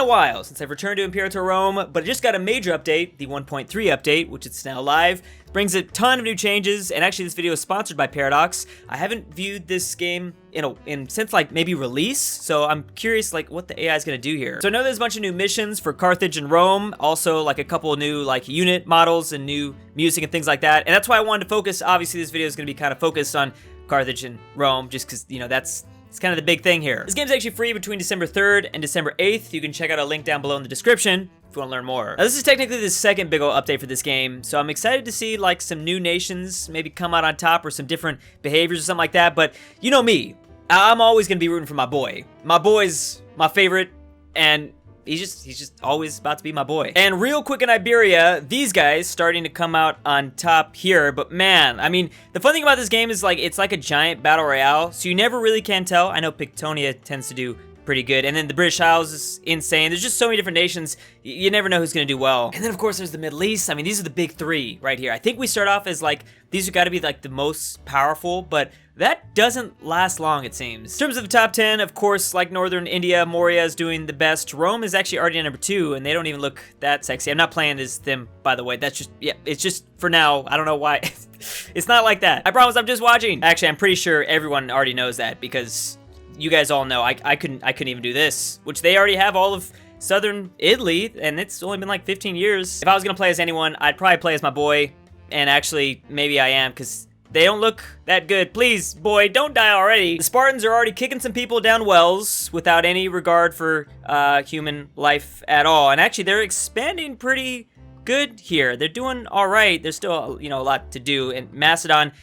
a while since I've returned to Imperator Rome, but it just got a major update, the 1.3 update, which is now live. It brings a ton of new changes, and actually this video is sponsored by Paradox. I haven't viewed this game since like maybe release, so I'm curious like what the AI is gonna do here. So I know there's a bunch of new missions for Carthage and Rome, also like a couple of new like unit models and new music and things like that, and that's why I wanted to focus. Obviously this video is gonna be kind of focused on Carthage and Rome, just because, you know, it's kind of the big thing here. This game's actually free between December 3rd and December 8th. You can check out a link down below in the description if you want to learn more. Now, this is technically the second big ol' update for this game, so I'm excited to see like some new nations maybe come out on top or some different behaviors or something like that, but you know me, I'm always gonna be rooting for my boy. My boy's my favorite, and he's just always about to be my boy. And real quick in Iberia, these guys starting to come out on top here, but man, I mean, the fun thing about this game is like, it's like a giant battle royale, so you never really can tell. I know Pictonia tends to do pretty good, and then the British Isles is insane. There's just so many different nations, you never know who's gonna do well. And then of course there's the Middle East. I mean, these are the big three right here. I think we start off as like, these are gotta be like the most powerful, but that doesn't last long, it seems. In terms of the top 10, of course, like Northern India, Moria is doing the best. Rome is actually already at number 2, and they don't even look that sexy. I'm not playing as them, by the way. That's just, yeah, it's just for now. I don't know why. It's not like that. I promise I'm just watching. Actually, I'm pretty sure everyone already knows that, because you guys all know I couldn't even do this, which they already have all of Southern Italy, and it's only been like 15 years. If I was gonna play as anyone, I'd probably play as my boy, and actually, maybe I am, because they don't look that good. Please, boy, don't die already. The Spartans are already kicking some people down wells without any regard for human life at all. And actually, they're expanding pretty good here. They're doing all right. There's still, you know, a lot to do. And Macedon,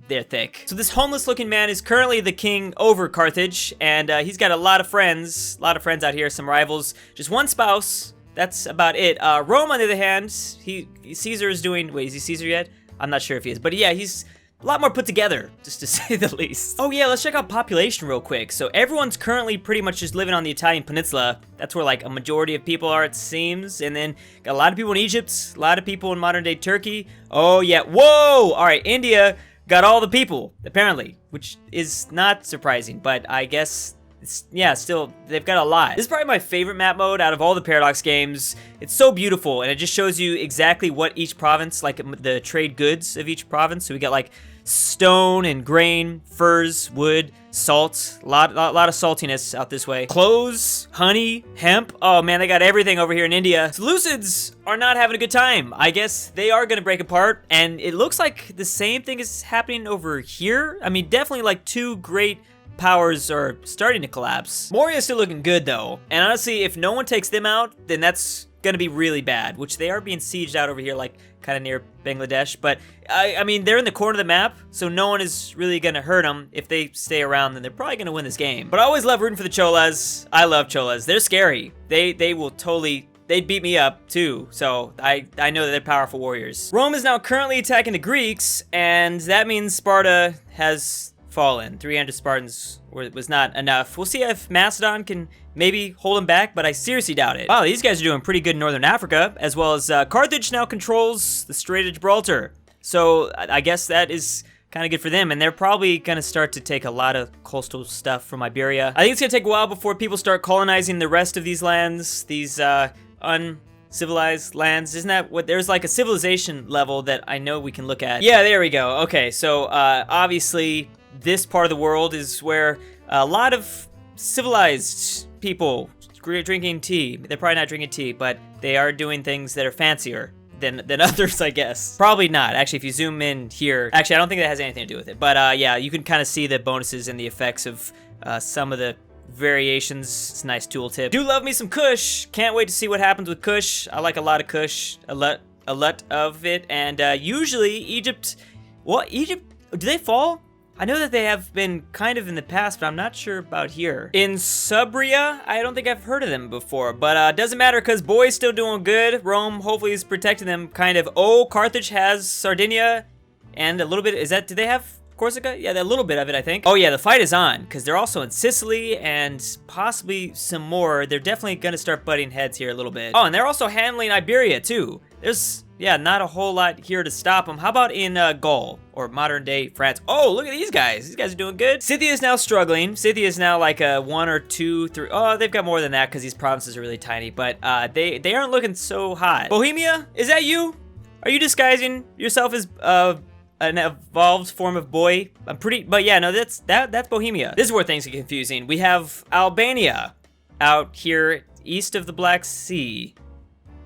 they're thick. So this homeless looking man is currently the king over Carthage, and he's got a lot of friends out here, some rivals, just one spouse. That's about it. Rome, on the other hand, Caesar is doing, wait, is he Caesar yet? I'm not sure if he is, but yeah, he's a lot more put together, just to say the least. Oh yeah, let's check out population real quick. So everyone's currently pretty much just living on the Italian peninsula. That's where like a majority of people are, it seems. And then got a lot of people in Egypt, a lot of people in modern day Turkey. Oh yeah, whoa! All right, India got all the people, apparently, which is not surprising, but I guess, yeah, still, they've got a lot. This is probably my favorite map mode out of all the Paradox games. It's so beautiful, and it just shows you exactly what each province, like the trade goods of each province. So we got like stone and grain, furs, wood, salt, a lot of saltiness out this way. Clothes, honey, hemp. Oh man, they got everything over here in India. So Lucids are not having a good time. I guess they are gonna break apart, and it looks like the same thing is happening over here. I mean, definitely like two great powers are starting to collapse. Moria is still looking good though, and honestly, if no one takes them out, then that's gonna be really bad, which they are being sieged out over here, like kind of near Bangladesh, but I mean, they're in the corner of the map, so no one is really gonna hurt them. If they stay around, then they're probably gonna win this game. But I always love rooting for the Cholas. I love Cholas. They're scary. They will totally, they'd beat me up too, so I know that they're powerful warriors. Rome is now currently attacking the Greeks, and that means Sparta has fallen. 300 Spartans was not enough. We'll see if Macedon can maybe hold him back, but I seriously doubt it. Wow, these guys are doing pretty good in Northern Africa, as well as Carthage now controls the Strait of Gibraltar. So I guess that is kind of good for them, and they're probably gonna start to take a lot of coastal stuff from Iberia. I think it's gonna take a while before people start colonizing the rest of these lands, these uncivilized lands. Isn't that what, there's like a civilization level that I know we can look at. Yeah, there we go. Okay, so obviously this part of the world is where a lot of civilized people drinking tea. They're probably not drinking tea, but they are doing things that are fancier than others, I guess. Probably not. Actually, if you zoom in here, actually, I don't think that has anything to do with it. But yeah, you can kind of see the bonuses and the effects of some of the variations. It's a nice tooltip. Do love me some Kush. Can't wait to see what happens with Kush. I like a lot of Kush, a lot of it, and usually Egypt. What, Egypt? Do they fall? I know that they have been kind of in the past, but I'm not sure about here. In Subria, I don't think I've heard of them before, but doesn't matter because boy's still doing good. Rome hopefully is protecting them, kind of. Oh, Carthage has Sardinia and a little bit, do they have Corsica? Yeah, a little bit of it, I think. Oh yeah, the fight is on, because they're also in Sicily and possibly some more. They're definitely gonna start butting heads here a little bit. Oh, and they're also handling Iberia too. there's, yeah, not a whole lot here to stop them. How about in Gaul, or modern-day France? Oh, look at these guys. These guys are doing good. Scythia is now struggling. Scythia is now like a 1 or 2, 3. Oh, they've got more than that because these provinces are really tiny, but they aren't looking so hot. Bohemia, is that you? Are you disguising yourself as an evolved form of boy? But yeah, no, that's Bohemia. This is where things get confusing. We have Albania out here east of the Black Sea.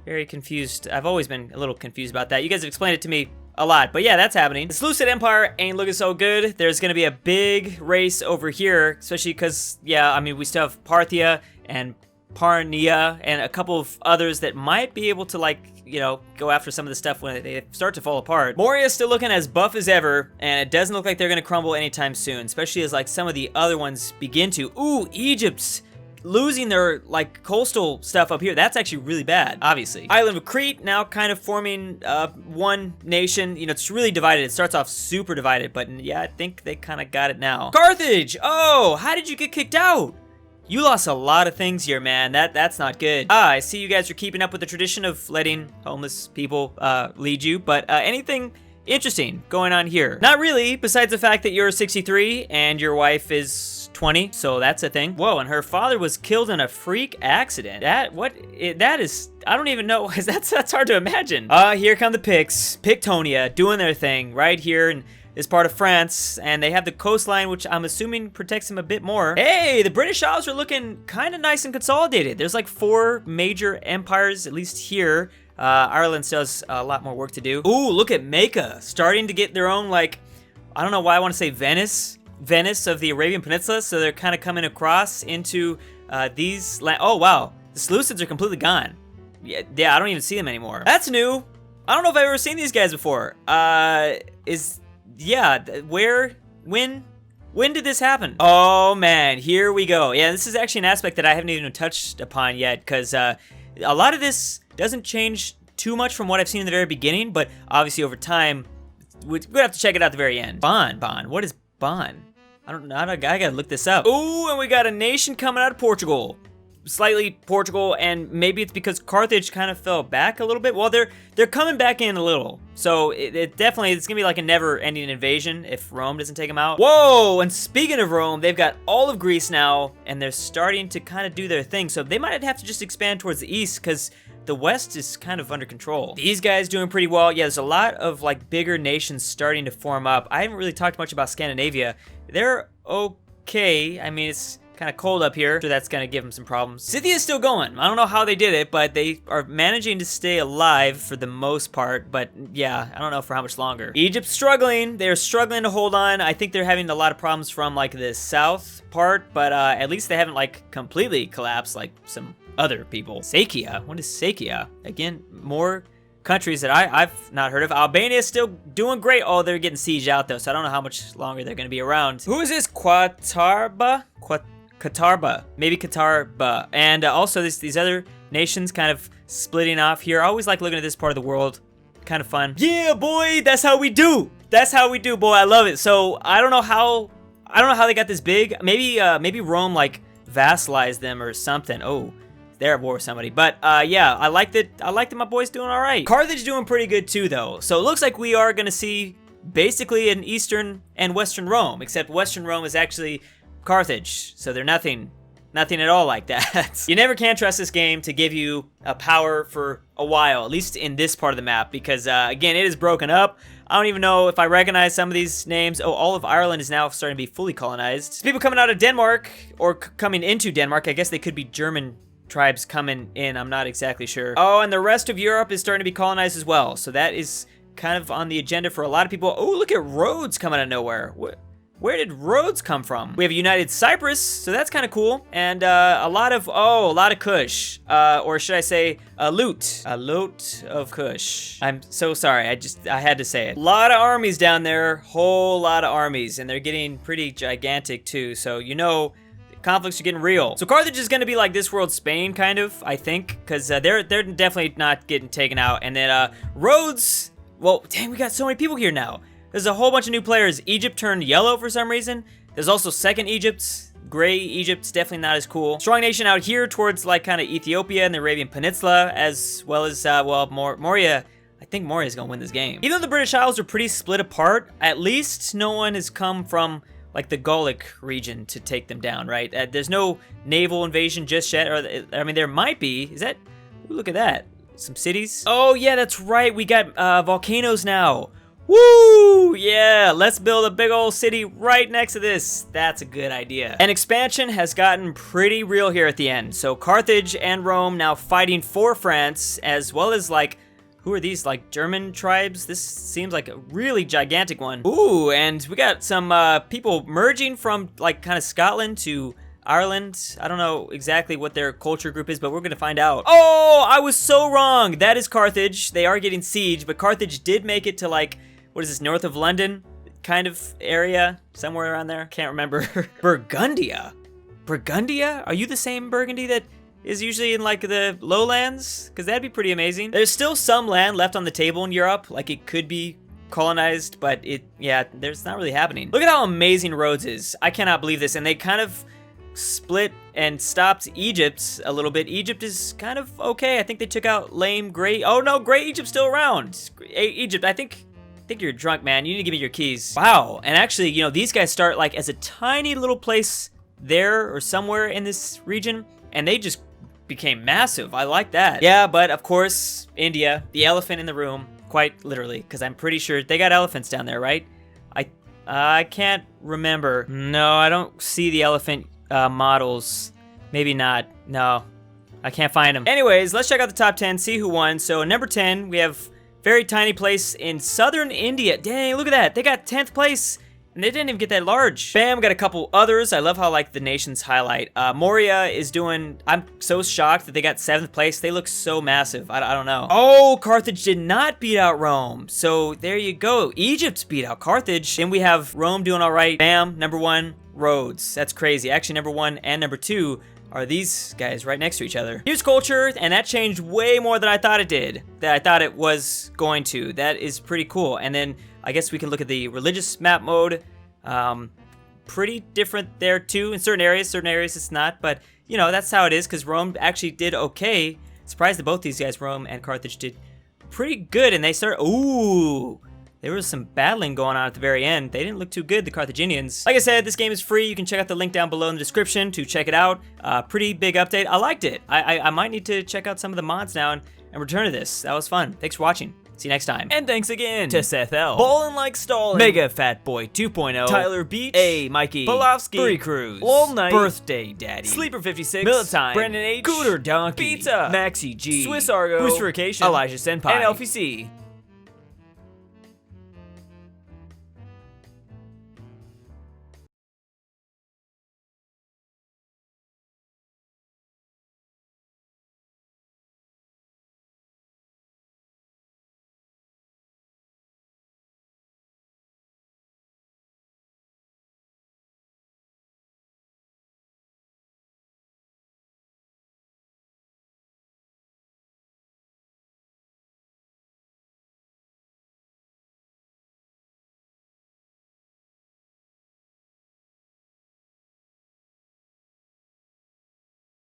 Very confused. I've always been a little confused about that. You guys have explained it to me a lot, but yeah, that's happening. The Seleucid Empire ain't looking so good. There's gonna be a big race over here, especially because, yeah, I mean, we still have Parthia and Parnia and a couple of others that might be able to, like, you know, go after some of the stuff when they start to fall apart. Moria's still looking as buff as ever, and it doesn't look like they're gonna crumble anytime soon, especially as, like, some of the other ones begin to. Ooh, Egypt's losing their, like, coastal stuff up here. That's actually really bad, obviously. Island of Crete now kind of forming one nation. You know, it's really divided. It starts off super divided, but yeah, I think they kind of got it now. Carthage! Oh, how did you get kicked out? You lost a lot of things here, man. That's not good. Ah, I see you guys are keeping up with the tradition of letting homeless people lead you, but anything interesting going on here? Not really, besides the fact that you're 63 and your wife is 20, so that's a thing. Whoa, and her father was killed in a freak accident. That is, I don't even know, that's hard to imagine. Here come the Picts, Pictonia, doing their thing right here in this part of France, and they have the coastline, which I'm assuming protects them a bit more. Hey, the British Isles are looking kind of nice and consolidated. There's like 4 major empires, at least here. Ireland still has a lot more work to do. Ooh, look at Mecca, starting to get their own, like, I don't know why I want to say Venice of the Arabian Peninsula, so they're kind of coming across into these oh wow, the Seleucids are completely gone. Yeah, I don't even see them anymore. That's new. I don't know if I've ever seen these guys before. When did this happen? Oh man, here we go. Yeah, this is actually an aspect that I haven't even touched upon yet, because a lot of this doesn't change too much from what I've seen in the very beginning, but obviously over time, we're gonna have to check it out at the very end. Bon, what is Bon? I don't know, I gotta look this up. Ooh, and we got a nation coming out of Portugal. Slightly Portugal, and maybe it's because Carthage kind of fell back a little bit. Well, they're coming back in a little. So it's gonna be like a never-ending invasion if Rome doesn't take them out. Whoa, and speaking of Rome, they've got all of Greece now, and they're starting to kind of do their thing. So they might have to just expand towards the east, because the west is kind of under control. These guys doing pretty well. Yeah, there's a lot of like bigger nations starting to form up. I haven't really talked much about Scandinavia. They're okay. I mean, it's kind of cold up here, so that's gonna give them some problems. Scythia is still going. I don't know how they did it, but they are managing to stay alive for the most part, but yeah, I don't know for how much longer. Egypt's struggling. They're struggling to hold on. I think they're having a lot of problems from like the south part, but at least they haven't like completely collapsed like some other people. Sakia, what is Sakia? Again, more countries that I've not heard of. Albania is still doing great. Oh, they're getting sieged out though, so I don't know how much longer they're gonna be around. Who is this? Qatarba? Qatarba, maybe Qatarba, and also these other nations kind of splitting off here. I always like looking at this part of the world, kind of fun. Yeah, boy, that's how we do. That's how we do, boy. I love it. So I don't know how they got this big. Maybe Rome like vassalized them or something. Oh, they're at war with somebody. But yeah, I like that my boy's doing all right. Carthage doing pretty good too, though. So it looks like we are gonna see basically an Eastern and Western Rome, except Western Rome is actually Carthage, so they're nothing at all like that. You never can trust this game to give you a power for a while, at least in this part of the map, because again, it is broken up. I don't even know if I recognize some of these names. Oh, all of Ireland is now starting to be fully colonized. So people coming out of Denmark, or coming into Denmark, I guess they could be German tribes coming in, I'm not exactly sure. Oh, and the rest of Europe is starting to be colonized as well, so that is kind of on the agenda for a lot of people. Oh, look at Rhodes coming out of nowhere. Where did Rhodes come from? We have United Cyprus, so that's kind of cool. And a lot of Kush. Or should I say, a loot of Kush. I'm so sorry, I had to say it. A lot of armies down there, whole lot of armies, and they're getting pretty gigantic too, so you know, conflicts are getting real. So Carthage is gonna be like this world Spain, kind of, I think, because they're definitely not getting taken out. And then Rhodes, well, dang, we got so many people here now. There's a whole bunch of new players. Egypt turned yellow for some reason. There's also Second Egypt. Gray Egypt's definitely not as cool. Strong nation out here towards like kind of Ethiopia and the Arabian Peninsula, as well as, well, Moria. I think Moria's gonna win this game. Even though the British Isles are pretty split apart, at least no one has come from like the Gallic region to take them down, right? There's no naval invasion just yet, or I mean, there might be. Is that, ooh, look at that. Some cities. Oh yeah, that's right. We got volcanoes now. Woo! Yeah, let's build a big old city right next to this. That's a good idea. And expansion has gotten pretty real here at the end. So Carthage and Rome now fighting for France, as well as like, who are these, like German tribes? This seems like a really gigantic one. Ooh, and we got some people merging from like kind of Scotland to Ireland. I don't know exactly what their culture group is, but we're gonna find out. Oh, I was so wrong. That is Carthage. They are getting sieged, but Carthage did make it to like, what is this, north of London kind of area? Somewhere around there. Can't remember. Burgundia? Burgundia? Are you the same Burgundy that is usually in like the lowlands? Because that'd be pretty amazing. There's still some land left on the table in Europe. Like it could be colonized, but there's not really happening. Look at how amazing Rhodes is. I cannot believe this. And they kind of split and stopped Egypt a little bit. Egypt is kind of okay. I think they took out lame Gray. Oh no, Gray Egypt's still around. Egypt, I think you're drunk, man. You need to give me your keys. Wow. And actually, you know, these guys start like as a tiny little place there or somewhere in this region, and they just became massive. I like that. Yeah, but of course, India, the elephant in the room, quite literally, because I'm pretty sure they got elephants down there, right? I can't remember. No, I don't see the elephant models. Maybe not. No, I can't find them. Anyways, let's check out the top 10, see who won. So number 10, we have very tiny place in southern India. Dang, look at that. They got 10th place, and they didn't even get that large. Bam, got a couple others. I love how like the nations highlight. Moria is doing, I'm so shocked that they got 7th place. They look so massive. I don't know. Oh, Carthage did not beat out Rome. So there you go. Egypt beat out Carthage. Then we have Rome doing all right. Bam, number 1, Rhodes. That's crazy. Actually, number 1 and number 2 are these guys right next to each other. Here's culture, and that changed way more than I thought it did, that I thought it was going to. That is pretty cool. And then I guess we can look at the religious map mode. Pretty different there too. In certain areas it's not, but you know, that's how it is, because Rome actually did okay. Surprised that both these guys, Rome and Carthage, did pretty good, and they start, ooh, there was some battling going on at the very end. They didn't look too good, the Carthaginians. Like I said, this game is free. You can check out the link down below in the description to check it out. Pretty big update. I liked it. I might need to check out some of the mods now and return to this. That was fun. Thanks for watching. See you next time. And thanks again to Seth L, BallinLikeStallin, Mega Fat Boy 2.0, Tyler Beach, A Mikey, Pelovskik, Furry Cruz, lolknight, BirthdayDaddy, Sleeper56, Millatime, Brandon H, CooterDonkey, Pizza, Maxy G, SwissAargau, Ruserification, Elijah Senpai, and LPC.